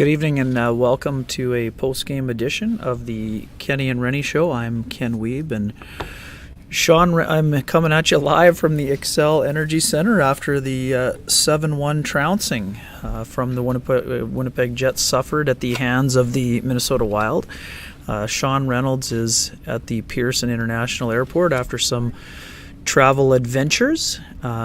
Good evening and welcome to a post-game edition of the Kenny and Rennie Show. I'm Ken Weeb, and Sean, I'm coming at you live from the Xcel Energy Center after the 7-1 trouncing from the Winnipeg Jets suffered at the hands of the Minnesota Wild. Sean Reynolds is at the Pearson International Airport after some travel adventures.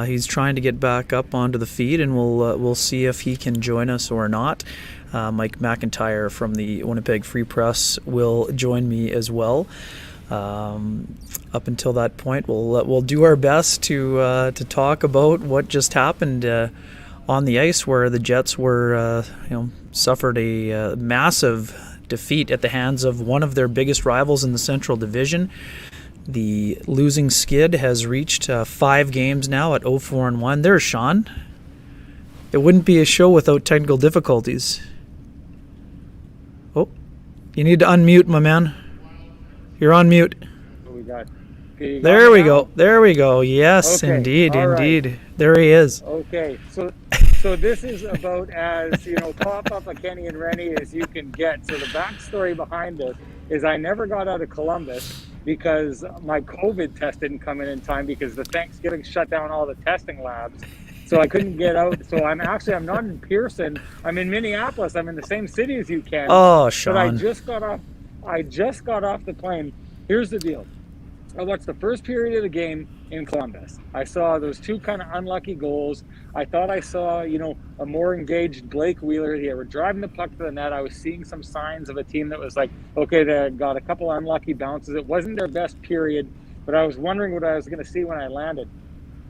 He's trying to get back up onto the feed, and we'll see if he can join us or not. Mike McIntyre from the Winnipeg Free Press will join me as well. Up until that point, we'll do our best to talk about what just happened on the ice, where the Jets were suffered a massive defeat at the hands of one of their biggest rivals in the Central Division. The losing skid has reached 5 games now at 0-4-1. There's Sean. It wouldn't be a show without technical difficulties. Oh, you need to unmute, my man. You're on mute. What we got? There we go. There we go. Yes, okay. Indeed. Right. There he is. Okay, so this is about as pop up a Kenny and Rennie as you can get. So the backstory behind this is I never got out of Columbus because my COVID test didn't come in time because the Thanksgiving shut down all the testing labs. So I couldn't get out. So I'm not in Pearson. I'm in Minneapolis. I'm in the same city as you, Ken. Oh, Sean. But I just got off the plane. Here's the deal. I watched the first period of the game in Columbus. I saw those 2 kind of unlucky goals. I thought I saw, a more engaged Blake Wheeler. They were driving the puck to the net. I was seeing some signs of a team that was like, okay, they got a couple unlucky bounces. It wasn't their best period, but I was wondering what I was going to see when I landed.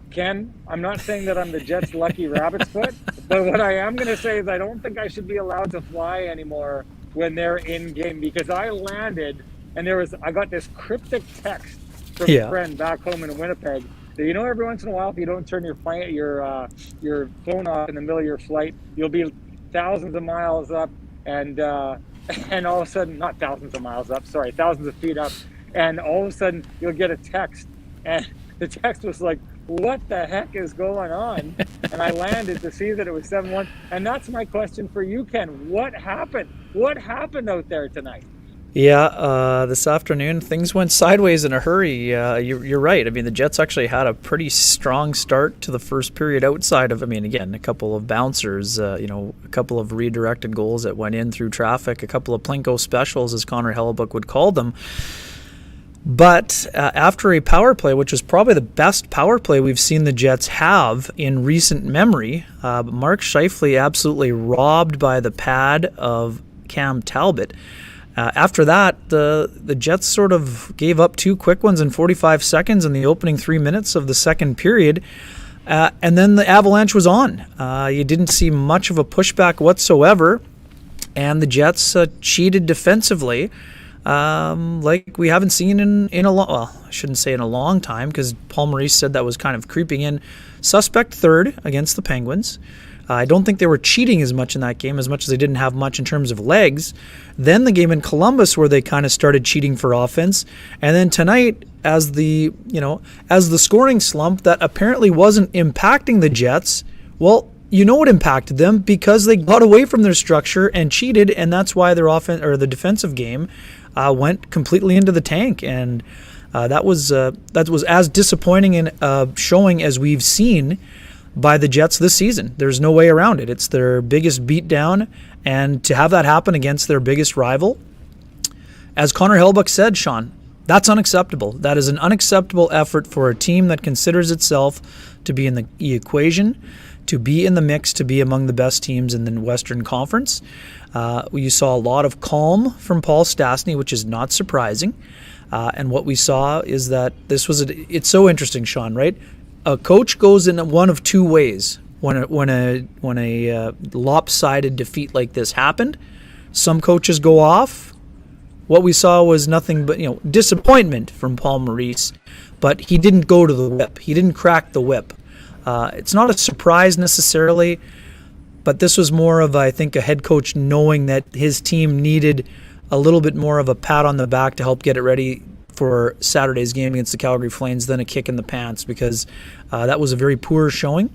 Ken, I'm not saying that I'm the Jets' lucky rabbit's foot, but what I am going to say is I don't think I should be allowed to fly anymore when they're in game, because I landed and I got this cryptic text from a friend back home in Winnipeg. Every once in a while, if you don't turn your phone off in the middle of your flight, you'll be thousands of miles up, and all of a sudden, not thousands of miles up, sorry, thousands of feet up, and all of a sudden you'll get a text, and the text was like, what the heck is going on? And I landed to see that it was 7-1, and that's my question for you, Ken. What happened? What happened out there tonight? Yeah, this afternoon things went sideways in a hurry. You're right. I mean, the Jets actually had a pretty strong start to the first period outside of, again, a couple of bouncers, a couple of redirected goals that went in through traffic, a couple of Plinko specials, as Connor Hellebuck would call them. But after a power play, which was probably the best power play we've seen the Jets have in recent memory, Mark Scheifele absolutely robbed by the pad of Cam Talbot. After that, the Jets sort of gave up 2 quick ones in 45 seconds in the opening 3 minutes of the second period, and then the avalanche was on. You didn't see much of a pushback whatsoever, and the Jets cheated defensively like we haven't seen in a long, well, I shouldn't say in a long time, because Paul Maurice said that was kind of creeping in. Suspect third against the Penguins. I don't think they were cheating as much in that game, as much as they didn't have much in terms of legs. Then the game in Columbus, where they kind of started cheating for offense. And then tonight, as the scoring slump that apparently wasn't impacting the Jets, well, what impacted them, because they got away from their structure and cheated, and that's why their offense, or the defensive game, went completely into the tank. And that was as disappointing in showing as we've seen by the Jets this season. There's no way around it. It's their biggest beatdown, and to have that happen against their biggest rival, as Connor Hellebuck said, Sean, that's unacceptable. That is an unacceptable effort for a team that considers itself to be in the equation, to be in the mix, to be among the best teams in the Western Conference. You saw a lot of calm from Paul Stastny, which is not surprising. And what we saw is that it's so interesting, Sean, right? A coach goes in one of 2 ways when a lopsided defeat like this happened. Some coaches go off. What we saw was nothing but disappointment from Paul Maurice, but he didn't go to the whip. He didn't crack the whip. It's not a surprise necessarily, but this was more of, I think, a head coach knowing that his team needed a little bit more of a pat on the back to help get it ready for Saturday's game against the Calgary Flames than a kick in the pants, because that was a very poor showing.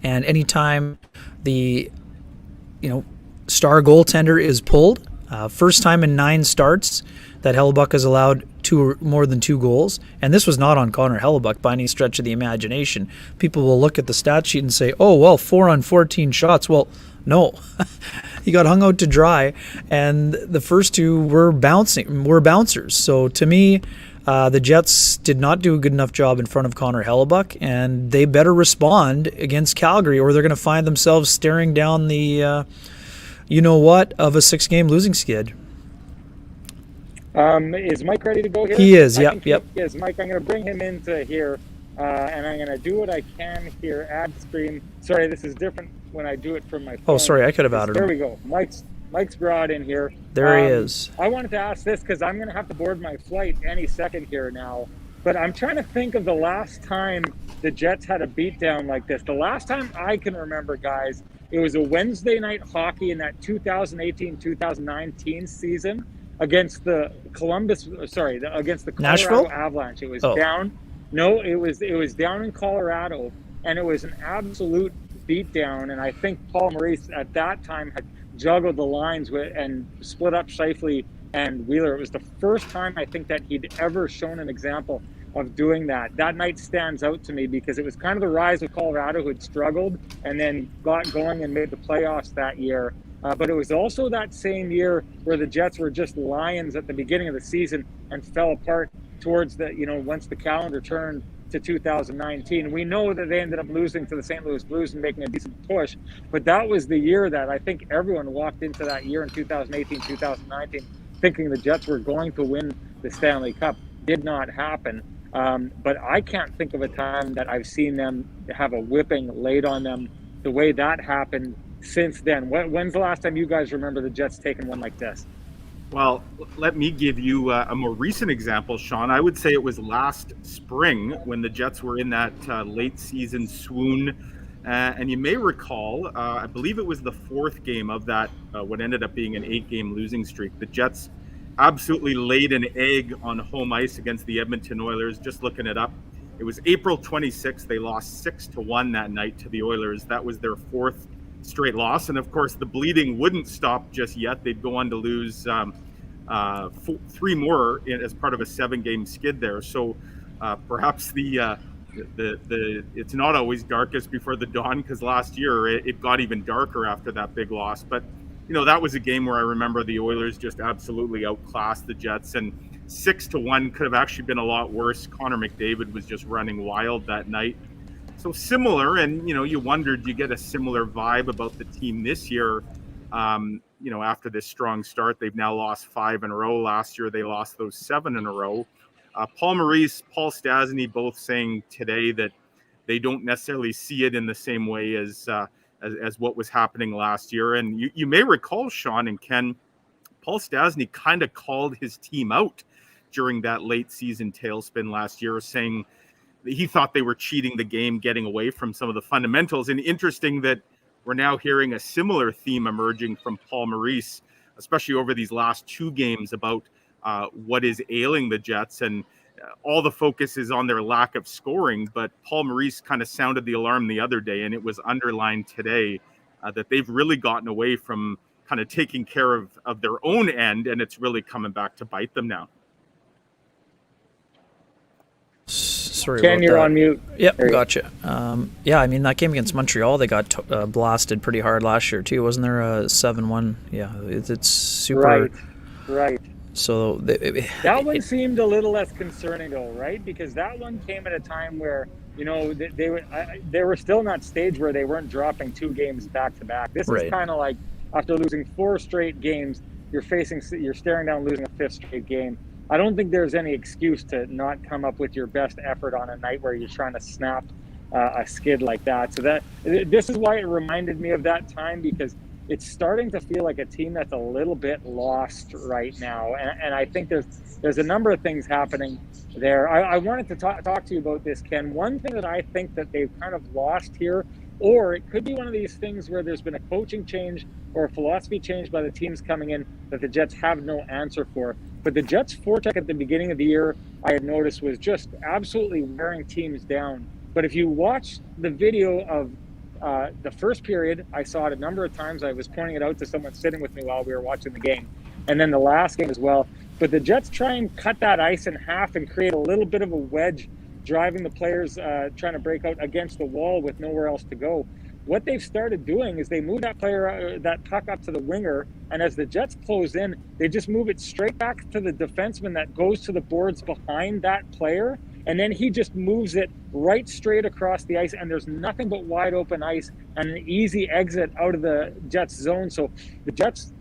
And anytime the star goaltender is pulled. First time in 9 starts that Hellebuck has allowed more than 2 goals. And this was not on Connor Hellebuck by any stretch of the imagination. People will look at the stat sheet and say, oh, well, 4 on 14 shots. Well, no. He got hung out to dry, and the first 2 were bouncers. So to me, the Jets did not do a good enough job in front of Connor Hellebuck, and they better respond against Calgary, or they're going to find themselves staring down the of a 6-game losing skid. Is Mike ready to go here? He is, yep. He is. Mike, I'm going to bring him into here, and I'm going to do what I can here. Ad stream. Sorry, this is different when I do it from my phone. Oh, sorry, I could have added him. There we go. Mike's brought in here. There he is. I wanted to ask this because I'm going to have to board my flight any second here now. But I'm trying to think of the last time the Jets had a beatdown like this. The last time I can remember, guys, it was a Wednesday night hockey in that 2018-2019 season against the against the Colorado Nashville? Avalanche. It was down. No, it was down in Colorado, and it was an absolute beatdown. And I think Paul Maurice at that time had juggled the lines and split up Scheifele and Wheeler. It was the first time I think that he'd ever shown an example of doing that. That night stands out to me because it was kind of the rise of Colorado, who had struggled and then got going and made the playoffs that year. But it was also that same year where the Jets were just lions at the beginning of the season and fell apart towards once the calendar turned to 2019. We know that they ended up losing to the St. Louis Blues and making a decent push, but that was the year that I think everyone walked into that year in 2018, 2019, thinking the Jets were going to win the Stanley Cup. Did not happen. But I can't think of a time that I've seen them have a whipping laid on them the way that happened since then. When's the last time you guys remember the Jets taking one like this? Well, let me give you a more recent example, Sean. I would say it was last spring when the Jets were in that late season swoon. And you may recall, I believe it was the 4th game of that, what ended up being an 8-game losing streak. The Jets absolutely laid an egg on home ice against the Edmonton Oilers. Just looking it up, it was April 26th. They lost 6-1 that night to the Oilers. That was their 4th straight loss. And of course, the bleeding wouldn't stop just yet. They'd go on to lose 3 more as part of a 7-game skid there. So perhaps the it's not always darkest before the dawn, because last year it got even darker after that big loss. But that was a game where I remember the Oilers just absolutely outclassed the Jets, and 6-1 could have actually been a lot worse. Connor McDavid was just running wild that night. So similar, and you wondered, you get a similar vibe about the team this year. After this strong start, they've now lost 5 in a row. Last year they lost those 7 in a row. Paul Maurice, Paul Stastny, both saying today that they don't necessarily see it in the same way as what was happening last year. And you may recall, Sean and Ken, Paul Stastny kind of called his team out during that late season tailspin last year, saying he thought they were cheating the game, getting away from some of the fundamentals. And interesting that we're now hearing a similar theme emerging from Paul Maurice, especially over these last 2 games, about what is ailing the Jets. And all the focus is on their lack of scoring. But Paul Maurice kind of sounded the alarm the other day, and it was underlined today that they've really gotten away from kind of taking care of their own end, and it's really coming back to bite them now. Sorry Ken, about you're that. on mute. Yep, gotcha. That game against Montreal, they got blasted pretty hard last year too. Wasn't there a 7-1? Yeah, it's super. Right. So that one seemed a little less concerning, though, right? Because that one came at a time where they were still in that stage where they weren't dropping 2 games back to back. This is kind of like after losing 4 straight games, you're staring down losing a 5th straight game. I don't think there's any excuse to not come up with your best effort on a night where you're trying to snap a skid like that. So this is why it reminded me of that time, because it's starting to feel like a team that's a little bit lost right now. And I think there's a number of things happening there. I wanted to talk to you about this, Ken. One thing that I think that they've kind of lost here, or it could be one of these things where there's been a coaching change or a philosophy change by the teams coming in that the Jets have no answer for. But the Jets' forecheck at the beginning of the year, I had noticed, was just absolutely wearing teams down. But if you watch the video of The first period, I saw it a number of times. I was pointing it out to someone sitting with me while we were watching the game. And then the last game as well. But the Jets try and cut that ice in half and create a little bit of a wedge, driving the players trying to break out against the wall with nowhere else to go. What they've started doing is they move that that puck up to the winger, and as the Jets close in, they just move it straight back to the defenseman that goes to the boards behind that player, and then he just moves it right straight across the ice, and there's nothing but wide open ice and an easy exit out of the Jets zone. So the Jets,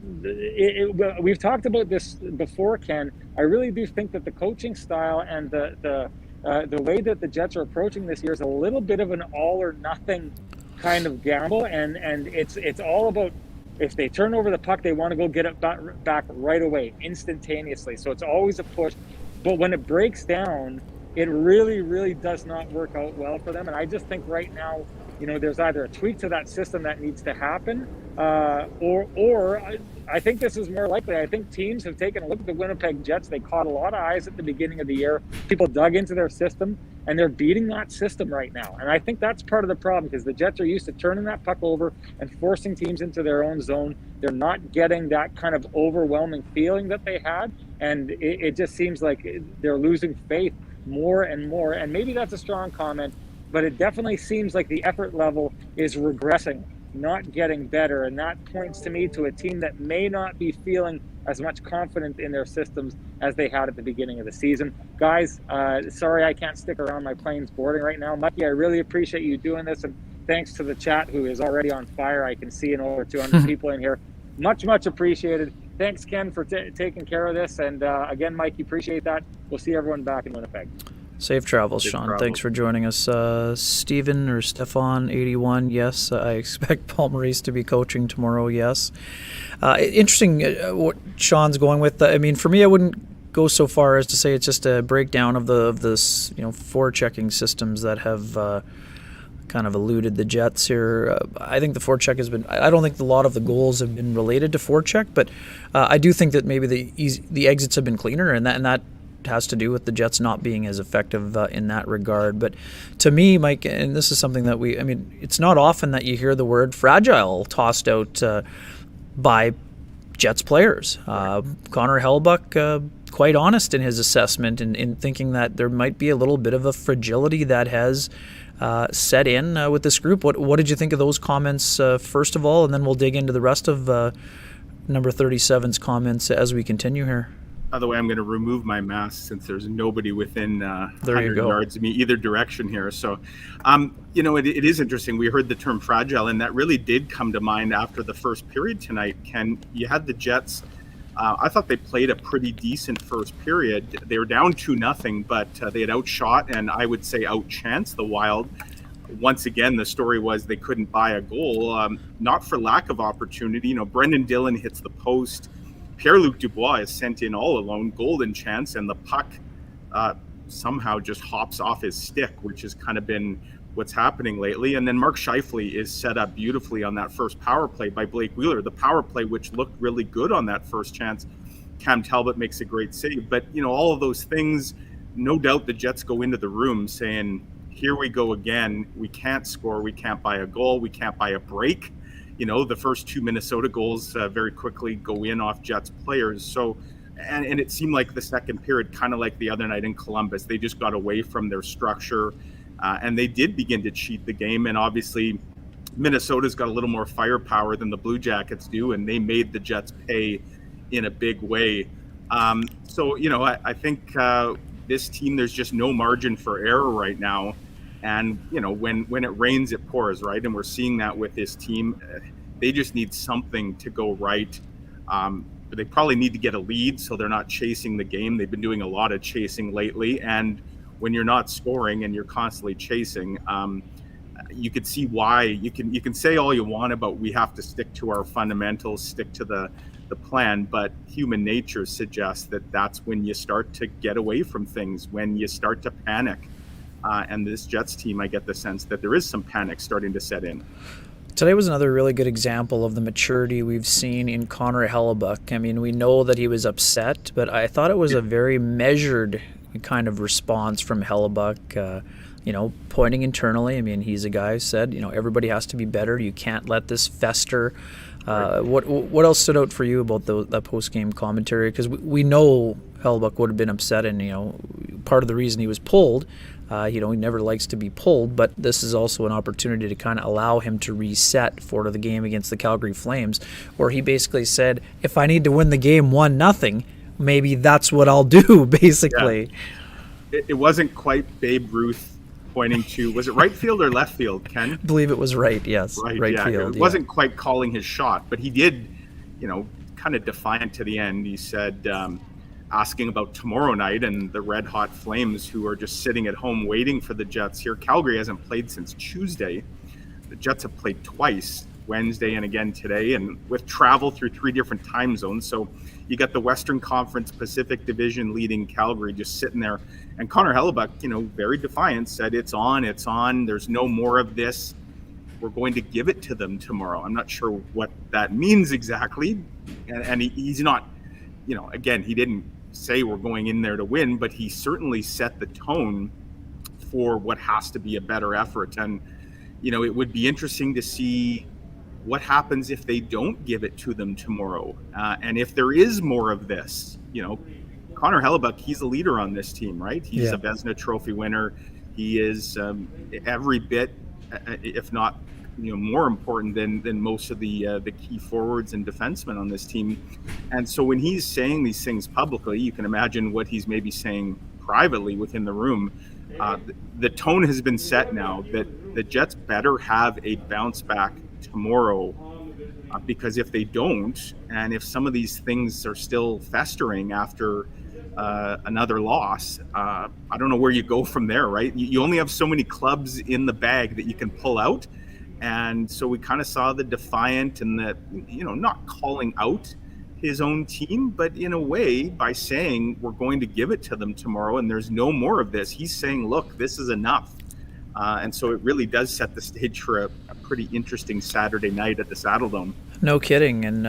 we've talked about this before, Ken. I really do think that the coaching style and the way that the Jets are approaching this year is a little bit of an all or nothing kind of gamble, and it's all about, if they turn over the puck, they want to go get it back right away, instantaneously. So it's always a push, but when it breaks down, it really, really does not work out well for them. And I just think right now, there's either a tweak to that system that needs to happen, or I think this is more likely. I think teams have taken a look at the Winnipeg Jets. They caught a lot of eyes at the beginning of the year. People dug into their system, and they're beating that system right now. And I think that's part of the problem, because the Jets are used to turning that puck over and forcing teams into their own zone. They're not getting that kind of overwhelming feeling that they had, and it just seems like they're losing faith more and more. And maybe that's a strong comment, but it definitely seems like the effort level is regressing, not getting better. And that points to me to a team that may not be feeling as much confidence in their systems as they had at the beginning of the season. Guys, sorry I can't stick around. My plane's boarding right now. Mikey, I really appreciate you doing this, and thanks to the chat, who is already on fire. I can see over 200 people in here. Much, much appreciated. Thanks, Ken, for taking care of this. And again, Mikey, appreciate that. We'll see everyone back in Winnipeg. Safe travels, Sean. Thanks for joining us. Steven or Stefan, 81, yes. I expect Paul Maurice to be coaching tomorrow, yes. Interesting what Sean's going with. I mean, for me, I wouldn't go so far as to say it's just a breakdown of the forechecking systems that have kind of eluded the Jets here. I think the forecheck has been. I don't think a lot of the goals have been related to forecheck, but I do think that maybe the exits have been cleaner, and that has to do with the Jets not being as effective in that regard. But to me, Mike, and this is something that it's not often that you hear the word fragile tossed out by Jets players. Connor Hellebuyck, quite honest in his assessment in thinking that there might be a little bit of a fragility that has set in with this group. What did you think of those comments first of all, and then we'll dig into the rest of number 37's comments as we continue here. By the way, I'm going to remove my mask since there's nobody within 100 go. yards of me, either direction here. So, it is interesting. We heard the term fragile, and that really did come to mind after the first period tonight. Ken, you had the Jets. I thought they played a pretty decent first period. They were down 2-0, but they had outshot and I would say outchanced the Wild. Once again, the story was they couldn't buy a goal, not for lack of opportunity. Brendan Dillon hits the post. Pierre-Luc Dubois is sent in all alone, golden chance, and the puck somehow just hops off his stick, which has kind of been what's happening lately. And then Mark Scheifele is set up beautifully on that first power play by Blake Wheeler. The power play, which looked really good on that first chance, Cam Talbot makes a great save. But, all of those things, no doubt the Jets go into the room saying, here we go again. We can't score. We can't buy a goal. We can't buy a break. The first two Minnesota goals very quickly go in off Jets players. So, and it seemed like the second period, kind of like the other night in Columbus, they just got away from their structure and they did begin to cheat the game. And obviously, Minnesota's got a little more firepower than the Blue Jackets do, and they made the Jets pay in a big way. I think this team, there's just no margin for error right now. And, when it rains, it pours, right? And we're seeing that with this team. They just need something to go right. They probably need to get a lead so they're not chasing the game. They've been doing a lot of chasing lately. And when you're not scoring and you're constantly chasing, you could see why. You can say all you want about we have to stick to our fundamentals, stick to the plan, but human nature suggests that that's when you start to get away from things, when you start to panic. And this Jets team, I get the sense that there is some panic starting to set in. Today was another really good example of the maturity we've seen in Connor Hellebuyck. I mean, we know that he was upset, but I thought it was a very measured kind of response from Hellebuck, pointing internally. I mean, he's a guy who said, everybody has to be better. You can't let this fester. What else stood out for you about that post-game commentary? Because we know Hellebuck would have been upset, and part of the reason he was pulled, he never likes to be pulled, but this is also an opportunity to kind of allow him to reset for the game against the Calgary Flames, where he basically said, if I need to win the game 1-0, maybe that's what I'll do, basically. Yeah. It wasn't quite Babe Ruth pointing to, was it right field or left field, Ken? I believe it was right, yes. Right field. It wasn't quite calling his shot, but he did, kind of defiant to the end. He said, asking about tomorrow night and the red hot Flames who are just sitting at home waiting for the Jets here. Calgary hasn't played since Tuesday. The Jets have played twice, Wednesday and again today, and with travel through 3 different time zones. So you got the Western Conference Pacific Division leading Calgary just sitting there. And Connor Hellebuck, very defiant, said it's on. There's no more of this. We're going to give it to them tomorrow. I'm not sure what that means exactly. And he's not, again, he didn't say we're going in there to win, but he certainly set the tone for what has to be a better effort. And, it would be interesting to see what happens if they don't give it to them tomorrow. And if there is more of this, Connor Hellebuck, he's a leader on this team, right? He's a Vezina Trophy winner. He is every bit, if not more important than most of the key forwards and defensemen on this team. And so when he's saying these things publicly, you can imagine what he's maybe saying privately within the room. The tone has been set now that the Jets better have a bounce back tomorrow, because if they don't, and if some of these things are still festering after another loss, I don't know where you go from there, right? You only have so many clubs in the bag that you can pull out. And so we kind of saw the defiant and the, not calling out his own team, but in a way by saying we're going to give it to them tomorrow and there's no more of this. He's saying, look, this is enough. And so it really does set the stage for a pretty interesting Saturday night at the Saddledome. No kidding. And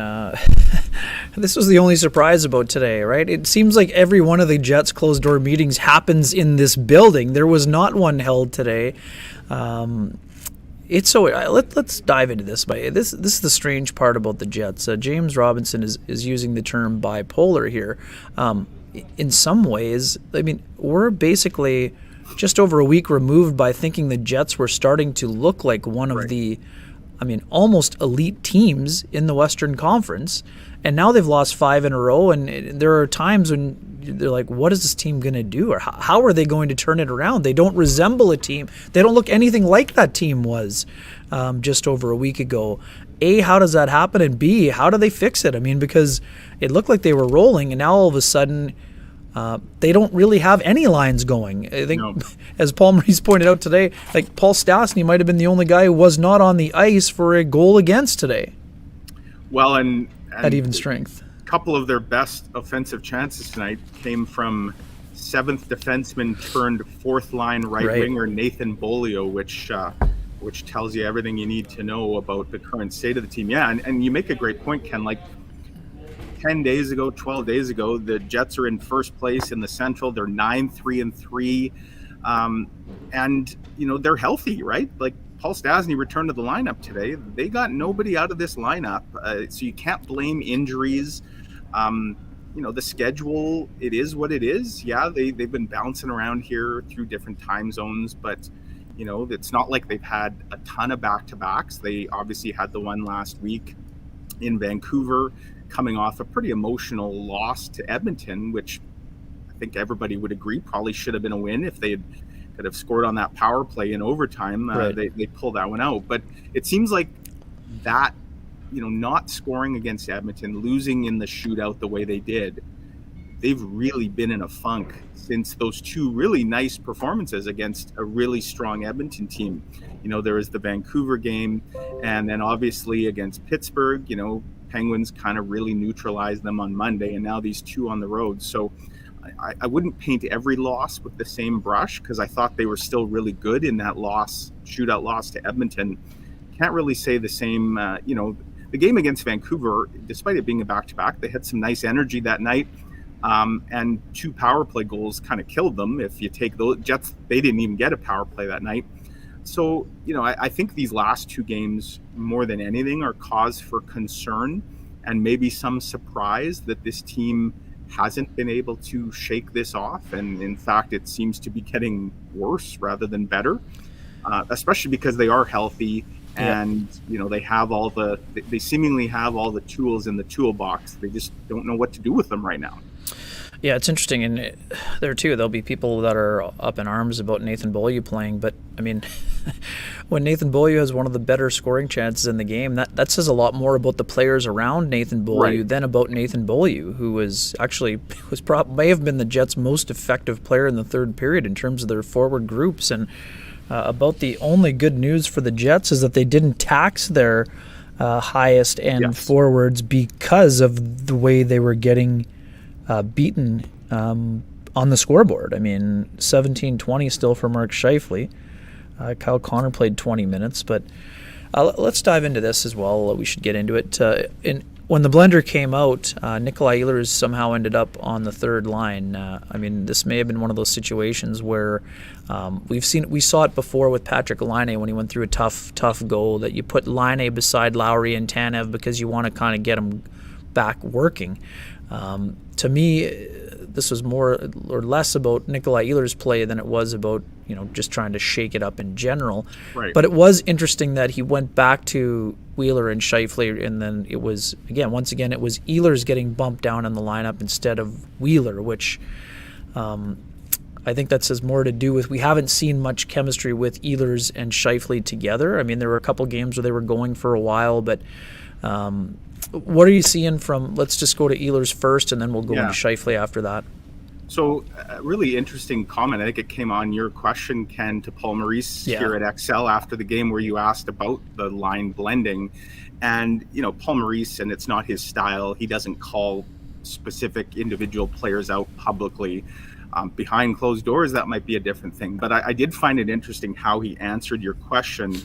this was the only surprise about today, right? It seems like every one of the Jets closed-door meetings happens in this building. There was not one held today. Let's dive into this. This is the strange part about the Jets. James Robinson is using the term bipolar here. In some ways, I mean, we're basically just over a week removed by thinking the Jets were starting to look like one of the, almost elite teams in the Western Conference. And now they've lost 5 in a row, and there are times when they're like, what is this team going to do? Or how are they going to turn it around? They don't resemble a team. They don't look anything like that team was just over a week ago. A, how does that happen? And B, how do they fix it? Because it looked like they were rolling, and now all of a sudden they don't really have any lines going. I think, as Paul Maurice pointed out today, like Paul Stastny might have been the only guy who was not on the ice for a goal against today. Well, and at even strength. A couple of their best offensive chances tonight came from 7th defenseman turned 4th line right winger Nathan Bolio, which tells you everything you need to know about the current state of the team. Yeah, and you make a great point, Ken. Like 10 days ago, 12 days ago, the Jets are in first place in the Central. They're 9-3-3. And, they're healthy, right? Like Paul Stastny returned to the lineup today. They got nobody out of this lineup. So you can't blame injuries. The schedule, it is what it is. Yeah, they've been bouncing around here through different time zones, but, it's not like they've had a ton of back-to-backs. They obviously had the one last week in Vancouver, coming off a pretty emotional loss to Edmonton, which I think everybody would agree probably should have been a win if they could have scored on that power play in overtime. They pulled that one out. But it seems like that, not scoring against Edmonton, losing in the shootout the way they did, they've really been in a funk since those 2 really nice performances against a really strong Edmonton team. There was the Vancouver game, and then obviously against Pittsburgh, Penguins kind of really neutralized them on Monday, and now these 2 on the road. So I wouldn't paint every loss with the same brush, because I thought they were still really good in that shootout loss to Edmonton. Can't really say the same. The game against Vancouver, despite it being a back-to-back, they had some nice energy that night. and 2 power play goals kind of killed them. If you take those Jets, they didn't even get a power play that night. So, I think these last 2 games, more than anything, are cause for concern and maybe some surprise that this team hasn't been able to shake this off. And in fact, it seems to be getting worse rather than better, especially because they are healthy and, they seemingly have all the tools in the toolbox. They just don't know what to do with them right now. Yeah, it's interesting, and there too, there'll be people that are up in arms about Nathan Beaulieu playing, but I mean, when Nathan Beaulieu has one of the better scoring chances in the game, that says a lot more about the players around Nathan Beaulieu than about Nathan Beaulieu, who may have been the Jets' most effective player in the third period in terms of their forward groups. And about the only good news for the Jets is that they didn't tax their highest end forwards because of the way they were getting beaten on the scoreboard. I mean, 17-20 still for Mark Scheifele. Kyle Connor played 20 minutes, but let's dive into this as well. We should get into it. When the blender came out, Nikolai Ehlers somehow ended up on the third line. I mean, this may have been one of those situations where we saw it before with Patrick Laine when he went through a tough goal, that you put Laine beside Lowry and Tanev because you want to kind of get him back working. To me, this was more or less about Nikolai Ehlers' play than it was about just trying to shake it up in general. Right. But it was interesting that he went back to Wheeler and Scheifele, and then it was once again it was Ehlers getting bumped down in the lineup instead of Wheeler, which I think that says more to do with we haven't seen much chemistry with Ehlers and Scheifele together. I mean, there were a couple games where they were going for a while, but. What are you seeing from? Let's just go to Ehlers first, and then we'll go into Scheifele after that. So, a really interesting comment. I think it came on your question, Ken, to Paul Maurice here at XL after the game, where you asked about the line blending. And, Paul Maurice, and it's not his style, he doesn't call specific individual players out publicly. Behind closed doors, that might be a different thing. But I did find it interesting how he answered your question.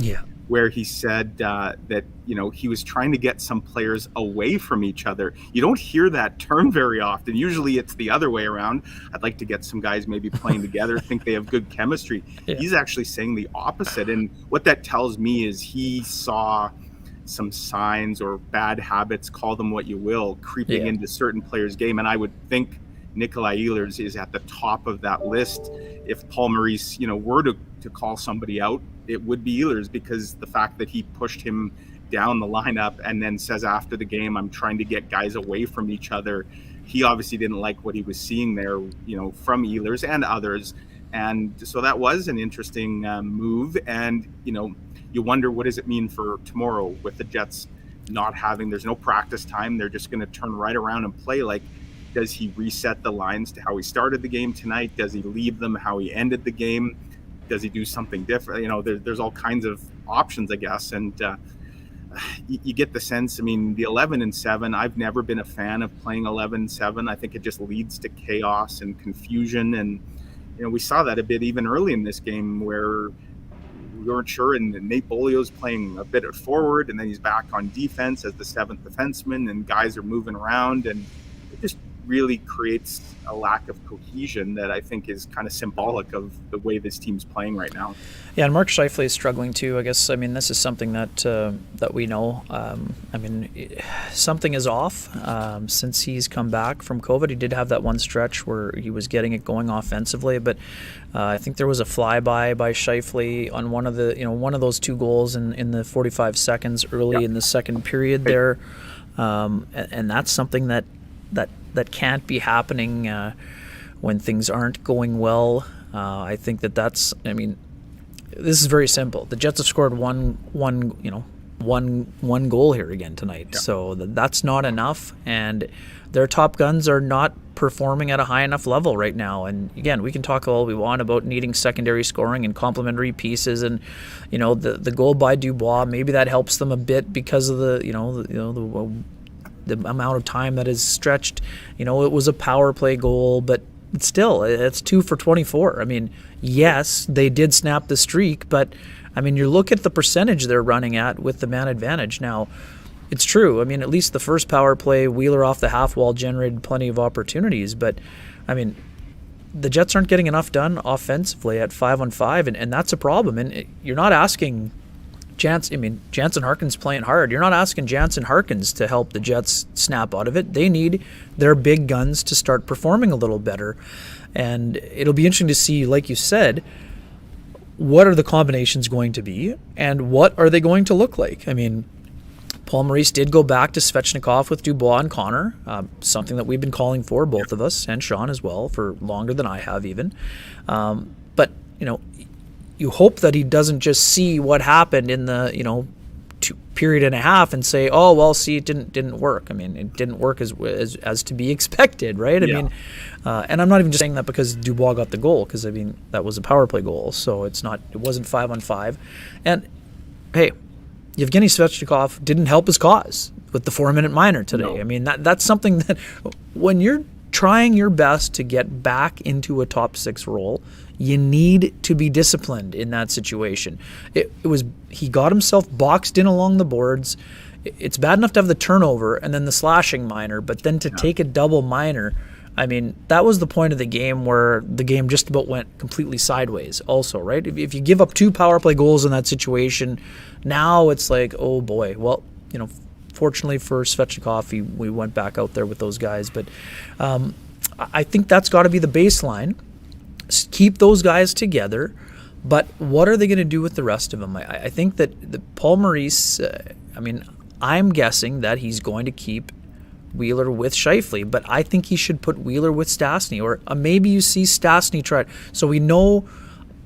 Where he said that he was trying to get some players away from each other. You don't hear that term very often. Usually it's the other way around. I'd like to get some guys maybe playing together, think they have good chemistry. He's actually saying the opposite. And what that tells me is he saw some signs or bad habits, call them what you will, creeping into certain players' game. And I would think Nikolai Ehlers is at the top of that list. If Paul Maurice, were to call somebody out, it would be Ehlers, because the fact that he pushed him down the lineup and then says after the game, I'm trying to get guys away from each other. He obviously didn't like what he was seeing there, from Ehlers and others. And so that was an interesting move. And, you wonder, what does it mean for tomorrow with the Jets not having, there's no practice time. They're just going to turn right around and play. Like, does he reset the lines to how he started the game tonight? Does he leave them how he ended the game? Does he do something different? There's all kinds of options, I guess. And you get the sense, the 11-7, I've never been a fan of playing 11-7. I think it just leads to chaos and confusion. And, we saw that a bit even early in this game where we weren't sure. And Nate Beaulieu's playing a bit at forward, and then he's back on defense as the seventh defenseman, and guys are moving around. And it just really creates a lack of cohesion that I think is kind of symbolic of the way this team's playing right now. Yeah, and Mark Scheifele is struggling too, I guess. This is something that we know. Something is off since he's come back from COVID. He did have that one stretch where he was getting it going offensively, but I think there was a flyby by Scheifele on one of those 2 goals in the 45 seconds early in the second period there, and that's something that can't be happening when things aren't going well. I think that's. This is very simple. The Jets have scored one goal here again tonight, so that's not enough, and their top guns are not performing at a high enough level right now. And again, we can talk all we want about needing secondary scoring and complementary pieces, and the goal by Dubois, maybe that helps them a bit because of the amount of time that is stretched. It was a power play goal, but still, it's 2 for 24. Yes, they did snap the streak, but you look at the percentage they're running at with the man advantage. Now, It's true. I mean, at least the first power play, Wheeler off the half wall generated plenty of opportunities. But, I mean, the Jets aren't getting enough done offensively at 5-on-5, and that's a problem. And you're not asking Jansen Harkins playing hard. You're not asking Jansen Harkins to help the Jets snap out of it. They need their big guns to start performing a little better. And it'll be interesting to see, like you said, what are the combinations going to be and what are they going to look like? I mean, Paul Maurice did go back to Svechnikov with Dubois and Connor, something that we've been calling for, both of us, and Sean as well, for longer than I have even. But, you hope that he doesn't just see what happened in the, period and a half and say, oh, well, see, it didn't work. I mean, it didn't work as to be expected, right? I mean, and I'm not even just saying that because Dubois got the goal, because, I mean, that was a power play goal, so it wasn't 5-on-5. And, hey, Yevgeny Svechnikov didn't help his cause with the 4-minute minor today. No. I mean, that's something that when you're trying your best to get back into a top 6 role, you need to be disciplined in that situation. He got himself boxed in along the boards. It's bad enough to have the turnover and then the slashing minor, but then to take a double minor, I mean, that was the point of the game where the game just about went completely sideways also, right? If you give up 2 power play goals in that situation, now it's like, oh boy. Well, fortunately for Svechnikov, we went back out there with those guys. But I think that's got to be the baseline. Keep those guys together. But what are they going to do with the rest of them? I think that Paul Maurice, I'm guessing that he's going to keep Wheeler with Scheifele, but I think he should put Wheeler with Stastny, or maybe you see Stastny try it. So we know.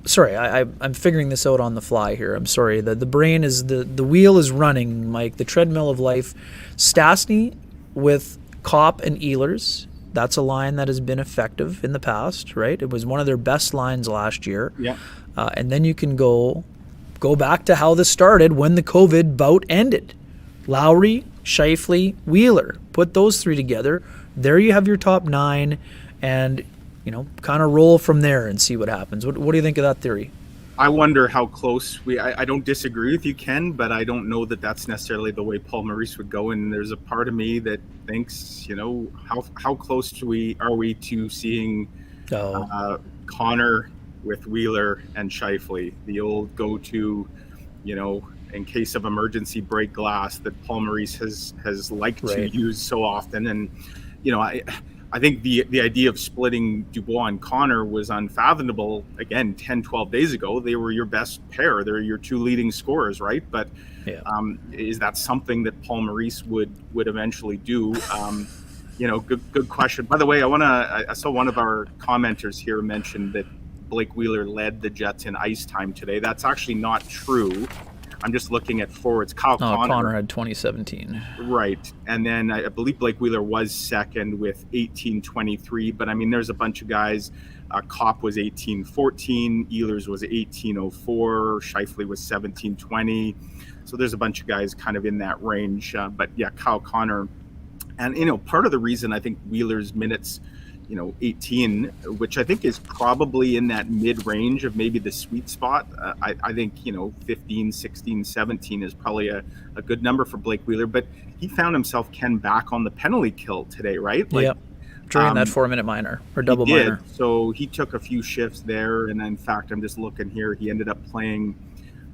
Sorry, I'm figuring this out on the fly here. I'm sorry. The brain is the wheel is running, Mike. The treadmill of life. Stastny with Kopp and Ehlers. That's a line that has been effective in the past, right? It was one of their best lines last year. Yeah. And then you can go back to how this started when the COVID bout ended. Lowry, Scheifele, Wheeler. Put those 3 together. There you have your top 9, and kind of roll from there and see what happens. What do you think of that theory? I wonder how close I don't disagree with you, Ken, but I don't know that that's necessarily the way Paul Maurice would go. And there's a part of me that thinks, how close are we to seeing Connor with Wheeler and Scheifele, the old go-to, in case of emergency break glass that Paul Maurice has liked to use so often. And, I think the idea of splitting Dubois and Connor was unfathomable, again, 10, 12 days ago. They were your best pair. They're your 2 leading scorers, right? But is that something that Paul Maurice would eventually do? Good question. By the way, I saw one of our commenters here mention that Blake Wheeler led the Jets in ice time today. That's actually not true. I'm just looking at forwards. Connor had 2017. Right. And then I believe Blake Wheeler was second with 18-23. But, there's a bunch of guys. Kopp was 18-14. Ehlers was 18-04. Scheifele was 17-20. So there's a bunch of guys kind of in that range. But, yeah, Kyle Connor. And, part of the reason I think Wheeler's minutes 18, which I think is probably in that mid-range of maybe the sweet spot. I think, 15, 16, 17 is probably a good number for Blake Wheeler, but he found himself, Ken, back on the penalty kill today, right? During that 4-minute minor or double minor. So he took a few shifts there, and in fact, I'm just looking here, he ended up playing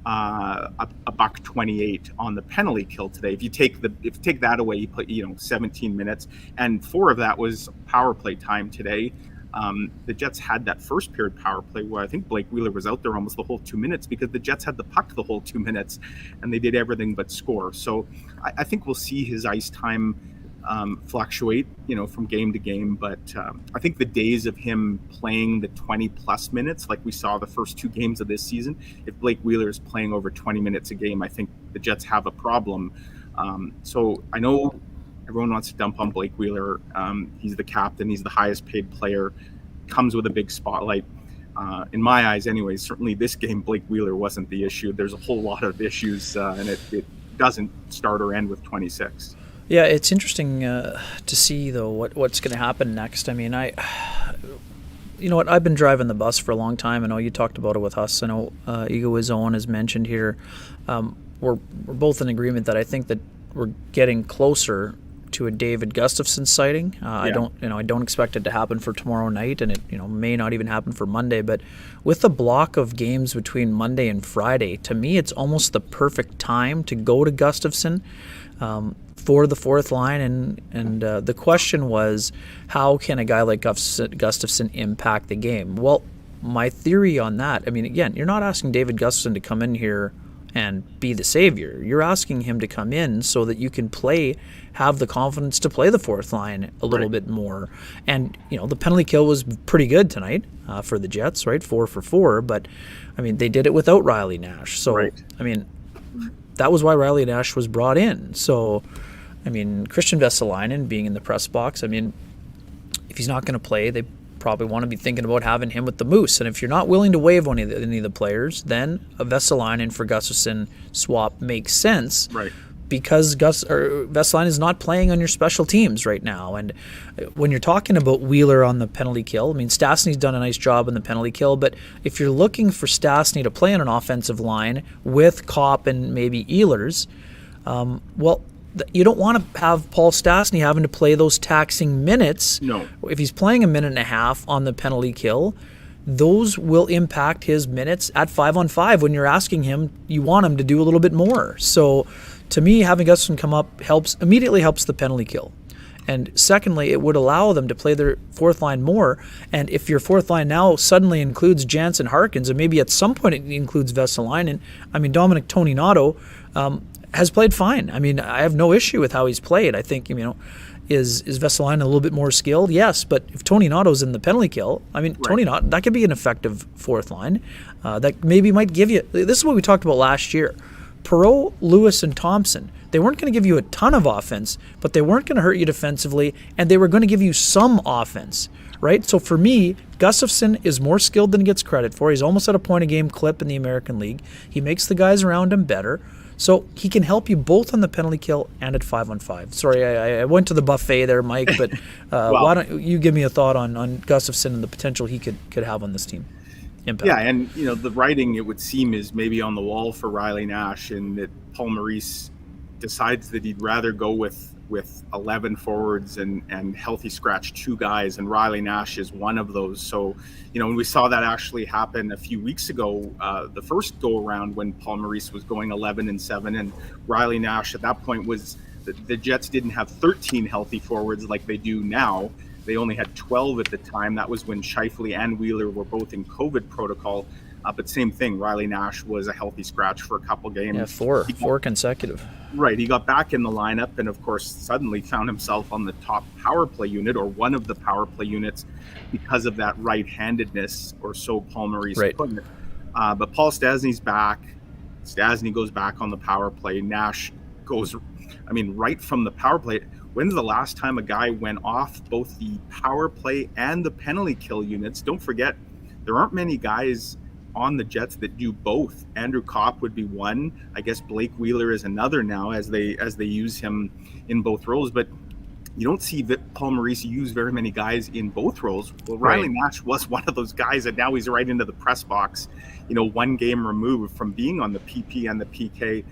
a $1.28 on the penalty kill today. If you take that away, you put 17 minutes, and 4 of that was power play time today. The Jets had that first period power play where I think Blake Wheeler was out there almost the whole 2 minutes because the Jets had the puck the whole 2 minutes, and they did everything but score. So I think we'll see his ice time fluctuate, from game to game. But I think the days of him playing the 20-plus minutes, like we saw the first 2 games of this season, if Blake Wheeler is playing over 20 minutes a game, I think the Jets have a problem. So I know everyone wants to dump on Blake Wheeler. He's the captain. He's the highest paid player. Comes with a big spotlight. In my eyes, anyways, certainly this game, Blake Wheeler wasn't the issue. There's a whole lot of issues, and it doesn't start or end with 26. Yeah, it's interesting to see, though, what's going to happen next. You know what? I've been driving the bus for a long time. I know you talked about it with us. I know Ego His Own has mentioned here. We're both in agreement that I think that we're getting closer to a David Gustafsson sighting. I don't expect it to happen for tomorrow night, and it may not even happen for Monday. But with the block of games between Monday and Friday, to me, it's almost the perfect time to go to Gustafsson for the fourth line. And the question was, how can a guy like Gustafsson impact the game? Well, my theory on that, I mean, again, you're not asking David Gustafsson to come in here and be the savior. You're asking him to come in so that you can have the confidence to play the fourth line a little bit more. And, the penalty kill was pretty good tonight for the Jets, right? 4 for 4. But, I mean, they did it without Riley Nash. So, I mean, that was why Riley Nash was brought in. So, I mean, Christian Vesalainen being in the press box, I mean, if he's not going to play, they probably want to be thinking about having him with the Moose. And if you're not willing to waive any of the players, then a Vesalainen for Gustafsson swap makes sense. Right. Because Vesalainen is not playing on your special teams right now. And when you're talking about Wheeler on the penalty kill, I mean, Stastny's done a nice job on the penalty kill, but if you're looking for Stastny to play on an offensive line with Kopp and maybe Ehlers, you don't want to have Paul Stastny having to play those taxing minutes. No. If he's playing a minute and a half on the penalty kill, those will impact his minutes at 5-on-5 when you're asking him, you want him to do a little bit more. So to me, having Gustafsson come up immediately helps the penalty kill. And secondly, it would allow them to play their fourth line more. And if your fourth line now suddenly includes Jansen Harkins, and maybe at some point it includes Vesalainen, I mean, Dominic Toninato has played fine. I mean, I have no issue with how he's played. I think, is Vesalainen a little bit more skilled? Yes, but if Toninato's in the penalty kill, I mean, Toninato, that could be an effective fourth line. That maybe might give you, this is what we talked about last year. Perreault, Lewis, and Thompson, they weren't going to give you a ton of offense, but they weren't going to hurt you defensively, and they were going to give you some offense, right? So for me, Gustafsson is more skilled than he gets credit for. He's almost at a point-a-game clip in the American League. He makes the guys around him better. So he can help you both on the penalty kill and at 5-on-5. Sorry, I went to the buffet there, Mike, but why don't you give me a thought on Gustafsson and the potential he could have on this team? Impact. Yeah, and the writing, it would seem, is maybe on the wall for Riley Nash, and that Paul Maurice decides that he'd rather go with 11 forwards and healthy scratch 2 guys, and Riley Nash is one of those. So, when we saw that actually happen a few weeks ago, the first go around when Paul Maurice was going 11-7, and Riley Nash at that point was the Jets didn't have 13 healthy forwards like they do now. They only had 12 at the time. That was when Scheifele and Wheeler were both in COVID protocol. But same thing, Riley Nash was a healthy scratch for a couple games. Yeah, four consecutive. Right, he got back in the lineup and, of course, suddenly found himself on the top power play unit, or one of the power play units, because of that right-handedness, or so Paul Maurice put it. But Paul Stastny's back. Stastny goes back on the power play. Nash goes, right from the power play. When's the last time a guy went off both the power play and the penalty kill units? Don't forget, there aren't many guys on the Jets that do both. Andrew Kopp would be one. I guess Blake Wheeler is another now, as they use him in both roles. But you don't see Paul Maurice use very many guys in both roles. Well, Riley Nash was one of those guys, and now he's right into the press box, one game removed from being on the PP and the PK.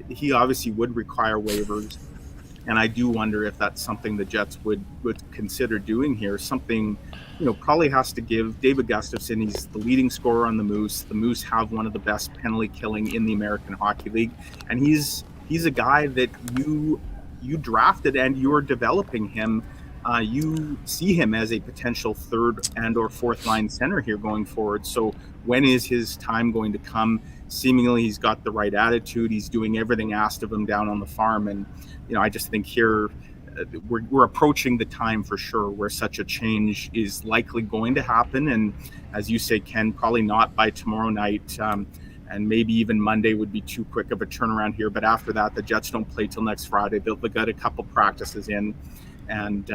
He obviously would require waivers. And I do wonder if that's something the Jets would consider doing here. Something, probably has to give. David Gustafsson, he's the leading scorer on the Moose. The Moose have one of the best penalty killing in the American Hockey League. And he's a guy that you drafted and you're developing him. You see him as a potential third and or fourth line center here going forward. So when is his time going to come? Seemingly he's got the right attitude. He's doing everything asked of him down on the farm. And, I just think here we're approaching the time for sure where such a change is likely going to happen. And as you say, Ken, probably not by tomorrow night. And maybe even Monday would be too quick of a turnaround here. But after that, the Jets don't play till next Friday. They'll got a couple practices in. And,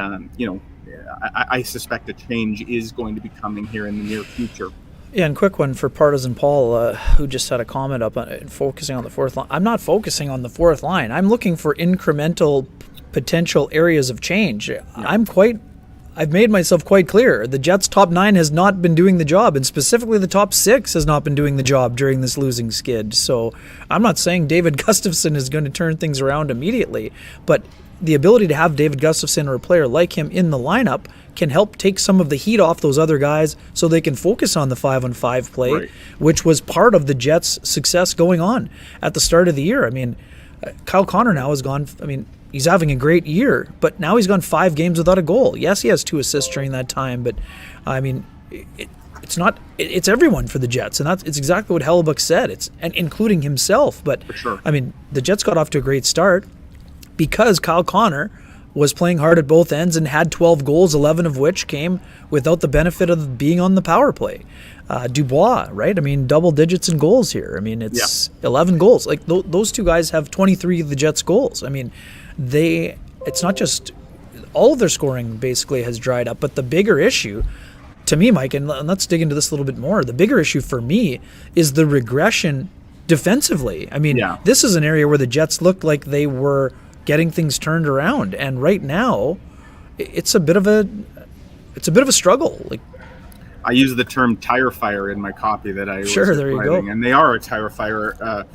I suspect a change is going to be coming here in the near future. Yeah, and quick one for Partisan Paul, who just had a comment up on focusing on the fourth line. I'm not focusing on the fourth line. I'm looking for incremental potential areas of change. Yeah. I'm quite I've made myself quite clear. The Jets' top 9 has not been doing the job, and specifically the top 6 has not been doing the job during this losing skid. So I'm not saying David Gustafsson is going to turn things around immediately, but the ability to have David Gustafsson or a player like him in the lineup can help take some of the heat off those other guys so they can focus on the 5-on-5 play, right, which was part of the Jets' success going on at the start of the year. I mean, Kyle Connor now has gone, he's having a great year, but now he's gone 5 games without a goal. Yes, he has 2 assists during that time, but it's everyone for the Jets, and it's exactly what Hellebuck said. And including himself. But for sure. The Jets got off to a great start because Kyle Connor was playing hard at both ends and had 12 goals, 11 of which came without the benefit of being on the power play. Dubois, right? Double digits in goals here. It's 11 goals. Like those 2 guys have 23 of the Jets' goals. It's not just all of their scoring basically has dried up, but the bigger issue to me, Mike, and let's dig into this a little bit more, the bigger issue for me is the regression defensively. This is an area where the Jets looked like they were getting things turned around, and right now it's a bit of a struggle. Like, I use the term tire fire in my copy that I was there you go. And they are a tire fire.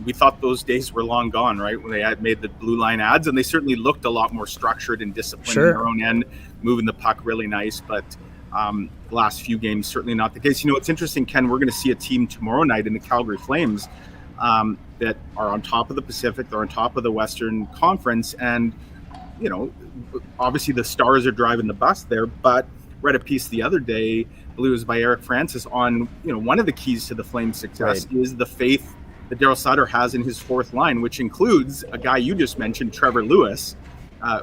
We thought those days were long gone, right? When they had made the blue line ads, and they certainly looked a lot more structured and disciplined in their own end, moving the puck really nice. But the last few games, certainly not the case. It's interesting, Ken, we're going to see a team tomorrow night in the Calgary Flames that are on top of the Pacific. They're on top of the Western Conference. And, obviously the Stars are driving the bus there. But read a piece the other day, I believe it was by Eric Francis, on, one of the keys to the Flames' success is the faith that Daryl Sutter has in his fourth line, which includes a guy you just mentioned, Trevor Lewis,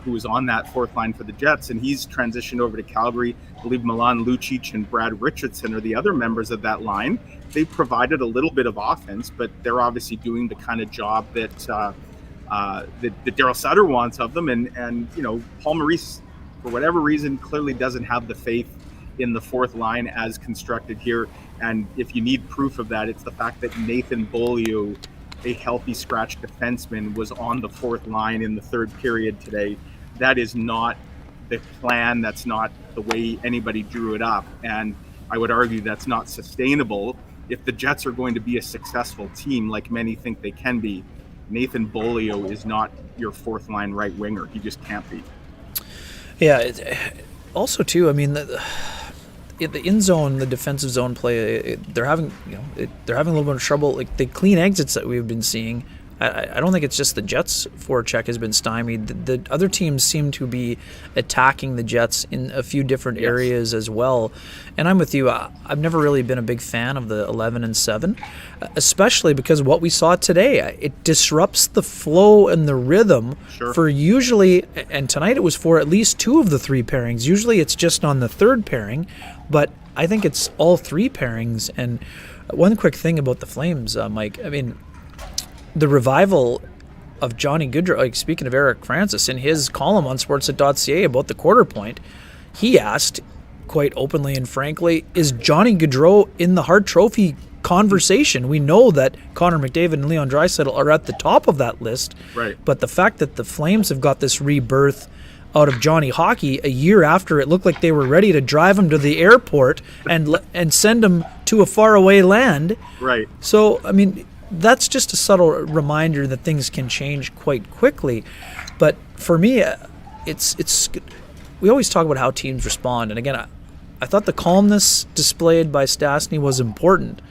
who was on that fourth line for the Jets, and he's transitioned over to Calgary. I believe Milan Lucic and Brad Richardson are the other members of that line. They provided a little bit of offense, but they're obviously doing the kind of job that that Daryl Sutter wants of them. And Paul Maurice, for whatever reason, clearly doesn't have the faith in the fourth line as constructed here. And if you need proof of that, it's the fact that Nathan Beaulieu, a healthy scratch defenseman, was on the fourth line in the third period today. That is not the plan. That's not the way anybody drew it up. And I would argue that's not sustainable. If the Jets are going to be a successful team, like many think they can be, Nathan Beaulieu is not your fourth line right winger. He just can't be. Yeah. Also, too, the in zone, the defensive zone play, they're having a little bit of trouble. Like the clean exits that we've been seeing, I don't think it's just the Jets' forecheck has been stymied. The other teams seem to be attacking the Jets in a few different areas as well. And I'm with you. I've never really been a big fan of the 11-7, especially because what we saw today, it disrupts the flow and the rhythm for usually, and tonight it was for at least 2 of the 3 pairings. Usually it's just on the third pairing, but I think it's all 3 pairings. And one quick thing about the Flames, Mike, the revival of Johnny Gaudreau, like speaking of Eric Francis, in his column on Sportsnet.ca about the quarter point, he asked quite openly and frankly, is Johnny Gaudreau in the Hart Trophy conversation? We know that Connor McDavid and Leon Draisaitl are at the top of that list, right? But the fact that the Flames have got this rebirth out of Johnny Hockey a year after it looked like they were ready to drive him to the airport and send him to a faraway land, right? So, that's just a subtle reminder that things can change quite quickly. But for me, it's we always talk about how teams respond. And again, I thought the calmness displayed by Stastny was important.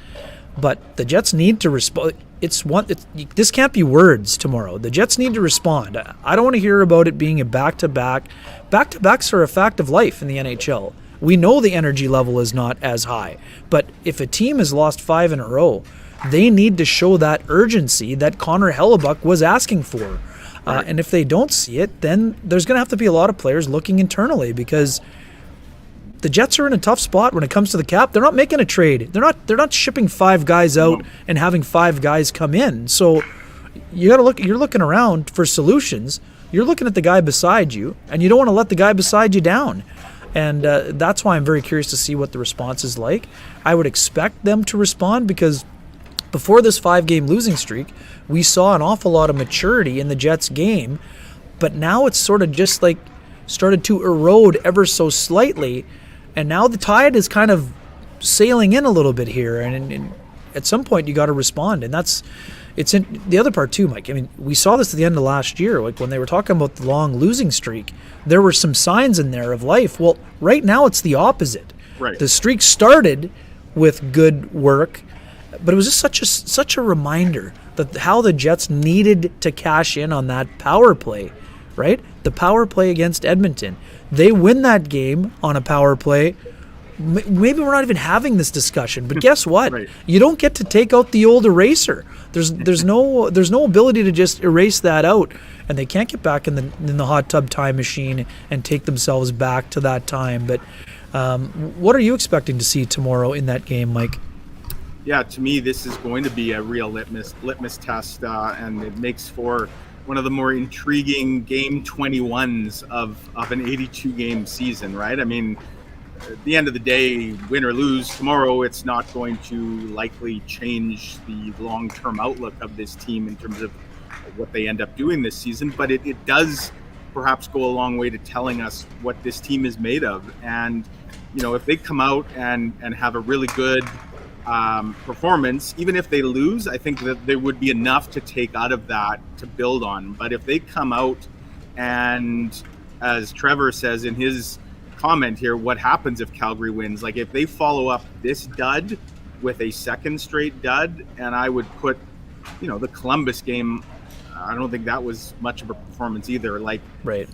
But the Jets need to respond. This can't be words tomorrow. The Jets need to respond. I don't want to hear about it being a back-to-back. Back-to-backs are a fact of life in the NHL. We know the energy level is not as high. But if a team has lost 5 in a row, they need to show that urgency that Connor Hellebuck was asking for. And if they don't see it, then there's going to have to be a lot of players looking internally, because the Jets are in a tough spot when it comes to the cap. They're not making a trade. They're not shipping 5 guys out and having 5 guys come in. So you got to look. You're looking around for solutions. You're looking at the guy beside you, and you don't want to let the guy beside you down. And that's why I'm very curious to see what the response is like. I would expect them to respond, because before this 5-game losing streak, we saw an awful lot of maturity in the Jets game, but now it's sort of just like started to erode ever so slightly, and now the tide is kind of sailing in a little bit here, and at some point you got to respond, and it's in the other part too, Mike. I mean, we saw this at the end of last year, like when they were talking about the long losing streak. There were some signs in there of life. Well, right now it's the opposite. Right. The streak started with good work, but it was just such a reminder that how the Jets needed to cash in on that power play, right? The power play against Edmonton. They win that game on a power play. Maybe we're not even having this discussion, but guess what? Right. You don't get to take out the old eraser. There's no ability to just erase that out, and they can't get back in the hot tub time machine and take themselves back to that time. But what are you expecting to see tomorrow in that game, Mike? Yeah, to me, this is going to be a real litmus test, and it makes for one of the more intriguing game 21s of an 82-game season, right? I mean, at the end of the day, win or lose tomorrow, it's not going to likely change the long-term outlook of this team in terms of what they end up doing this season, but it does perhaps go a long way to telling us what this team is made of. And, you know, if they come out and have a really good performance, even if they lose, I think that there would be enough to take out of that to build on. But if they come out and, as Trevor says in his comment here, what happens if Calgary wins? Like, if they follow up this dud with a second straight dud, and I would put, you know, the Columbus game, I don't think that was much of a performance either. Like, Right.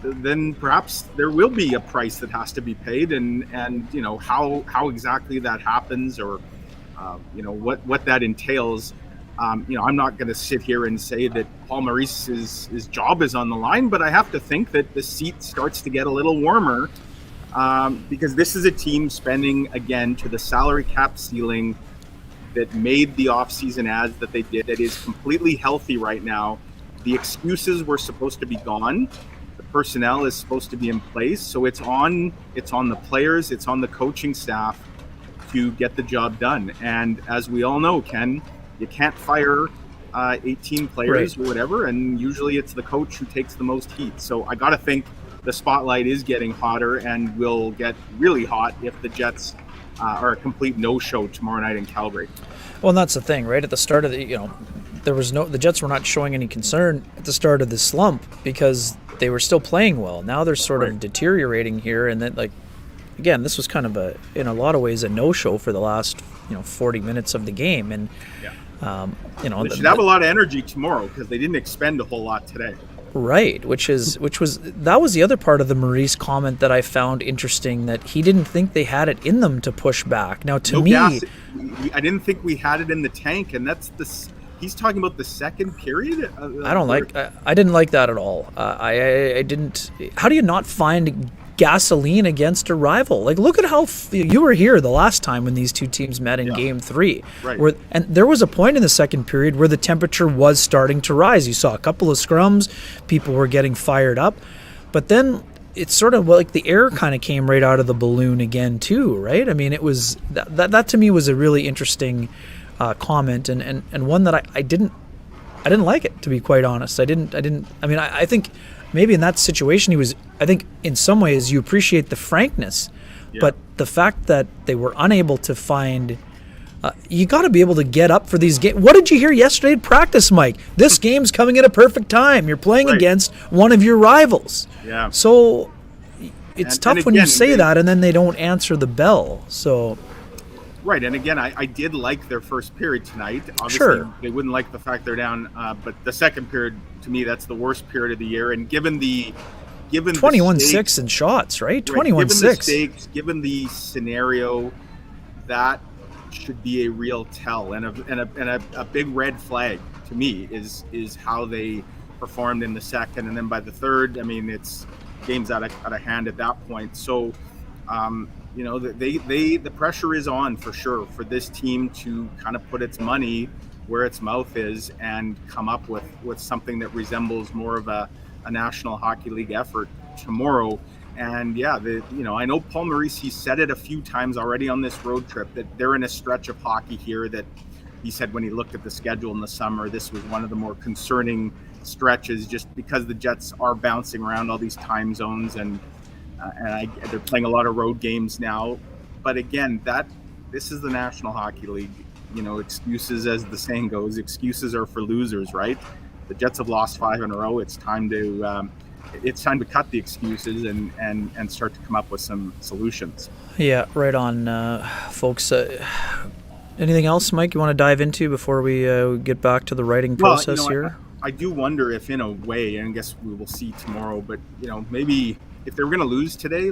Then perhaps there will be a price that has to be paid, and you know how exactly that happens, or you know what that entails. You know, I'm not going to sit here and say that Paul Maurice's job is on the line, but I have to think that the seat starts to get a little warmer, because this is a team spending again to the salary cap ceiling that made the offseason ads that they did, that is completely healthy right now. The excuses were supposed to be gone. The personnel is supposed to be in place. So it's on the players, it's on the coaching staff to get the job done. And as we all know, Ken, you can't fire 18 players or whatever, and usually it's the coach who takes the most heat. So I got to think the spotlight is getting hotter and will get really hot if the Jets are a complete no-show tomorrow night in Calgary. Well, and that's the thing, right? At the start of the Jets were not showing any concern at the start of the slump because they were still playing well. Now they're sort of deteriorating here, and then, like, again, this was kind of in a lot of ways a no-show for the last 40 minutes of the game, and they should have a lot of energy tomorrow because they didn't expend a whole lot today. Right, which was the other part of the Maurice comment that I found interesting, that he didn't think they had it in them to push back. Now, to me, I didn't think we had it in the tank, and that's he's talking about the second period. I didn't like that at all. I didn't. How do you not find gasoline against a rival? Like, look at how you were here the last time when these two teams met in Game 3. Right. And there was a point in the second period where the temperature was starting to rise. You saw a couple of scrums, people were getting fired up, but then it's sort of like the air kind of came right out of the balloon again too, right? I mean, it was that to me was a really interesting comment, and one that I didn't like it, to be quite honest. I mean, I think maybe in that situation I think in some ways you appreciate the frankness, but the fact that they were unable to find, you got to be able to get up for these games. What did you hear yesterday at practice, Mike? This game's coming at a perfect time. You're playing against one of your rivals. Yeah. So it's tough when you say that and then they don't answer the bell. So. Right, and again, I did like their first period tonight. Obviously, they wouldn't like the fact they're down, but the second period, to me, that's the worst period of the year. And given 21-6 in shots, right? 21-6. Given the stakes, given the scenario, that should be a real tell and a big red flag to me is how they performed in the second, and then by the third, I mean, it's games out of hand at that point. So. The pressure is on for sure for this team to kind of put its money where its mouth is and come up with something that resembles more of a National Hockey League effort tomorrow. And I know Paul Maurice, he said it a few times already on this road trip that they're in a stretch of hockey here that he said when he looked at the schedule in the summer, this was one of the more concerning stretches, just because the Jets are bouncing around all these time zones, and they're playing a lot of road games now. But again, this is the National Hockey League. Excuses, as the saying goes, excuses are for losers, right? The Jets have lost 5 in a row. It's time to cut the excuses and start to come up with some solutions. Yeah, right on, folks. Anything else, Mike, you want to dive into before we get back to the writing process here? I do wonder if, in a way, and I guess we will see tomorrow, but maybe if they were going to lose today,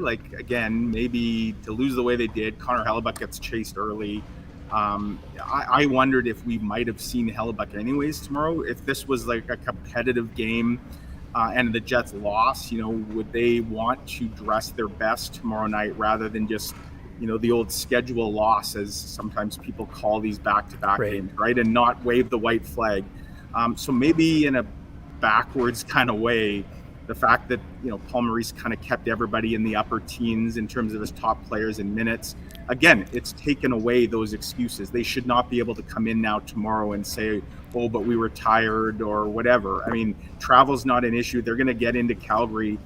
maybe to lose the way they did, Connor Hellebuck gets chased early. I wondered if we might have seen Hellebuck anyways tomorrow. If this was like a competitive game and the Jets lost, would they want to dress their best tomorrow night rather than just, the old schedule loss, as sometimes people call these back-to-back games, right? And not wave the white flag. So maybe in a backwards kind of way, the fact that, Paul Maurice kind of kept everybody in the upper teens in terms of his top players in minutes. Again, it's taken away those excuses. They should not be able to come in now tomorrow and say, oh, but we were tired or whatever. I mean, travel's not an issue. They're going to get into Calgary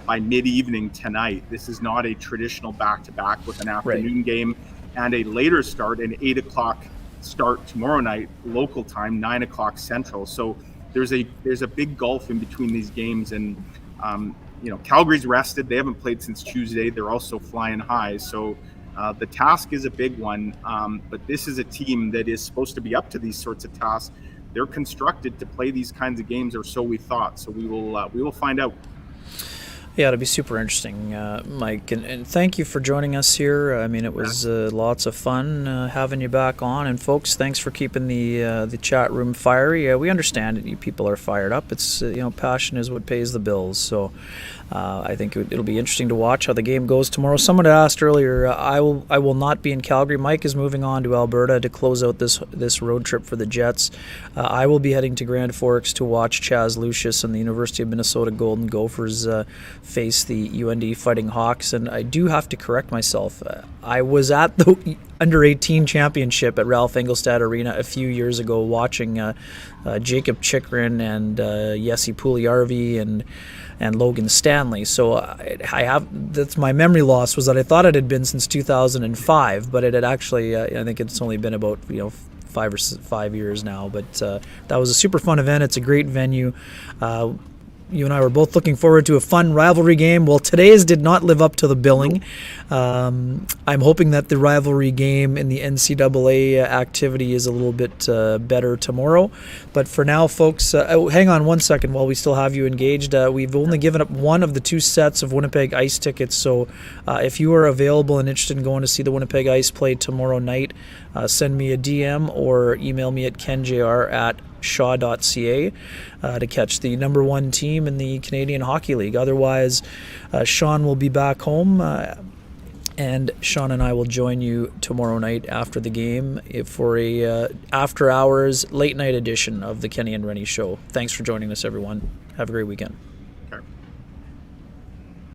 by mid-evening tonight. This is not a traditional back-to-back with an afternoon game and a later start, an 8 o'clock start tomorrow night, local time, 9 o'clock Central. So there's a big gulf in between these games, and Calgary's rested. They haven't played since Tuesday. They're also flying high. So the task is a big one, but this is a team that is supposed to be up to these sorts of tasks. They're constructed to play these kinds of games, or so we thought. So we will find out. Yeah, it'll be super interesting, Mike, and thank you for joining us here. I mean, it was lots of fun having you back on, and folks, thanks for keeping the chat room fiery. We understand that you people are fired up. It's passion is what pays the bills. So I think it'll be interesting to watch how the game goes tomorrow. Someone asked earlier, I will not be in Calgary. Mike is moving on to Alberta to close out this road trip for the Jets. I will be heading to Grand Forks to watch Chaz Lucius and the University of Minnesota Golden Gophers face the UND Fighting Hawks. And I do have to correct myself. I was at the under-18 championship at Ralph Engelstad Arena a few years ago watching Jacob Chikrin and Jesse Puljujärvi and Logan Stanley. So that's my memory loss, was that I thought it had been since 2005, but it had actually, I think it's only been about 5 years now. But that was a super fun event. It's a great venue. You and I were both looking forward to a fun rivalry game. Well, today's did not live up to the billing. I'm hoping that the rivalry game in the NCAA activity is a little bit better tomorrow. But for now, folks, hang on one second while we still have you engaged. We've only given up one of the 2 sets of Winnipeg Ice tickets. So if you are available and interested in going to see the Winnipeg Ice play tomorrow night, send me a DM or email me at kenjr@shaw.ca to catch the number 1 team in the Canadian Hockey League. Otherwise, Sean will be back home, and Sean and I will join you tomorrow night after the game for a after-hours late-night edition of the Kenny and Rennie Show. Thanks for joining us, everyone. Have a great weekend.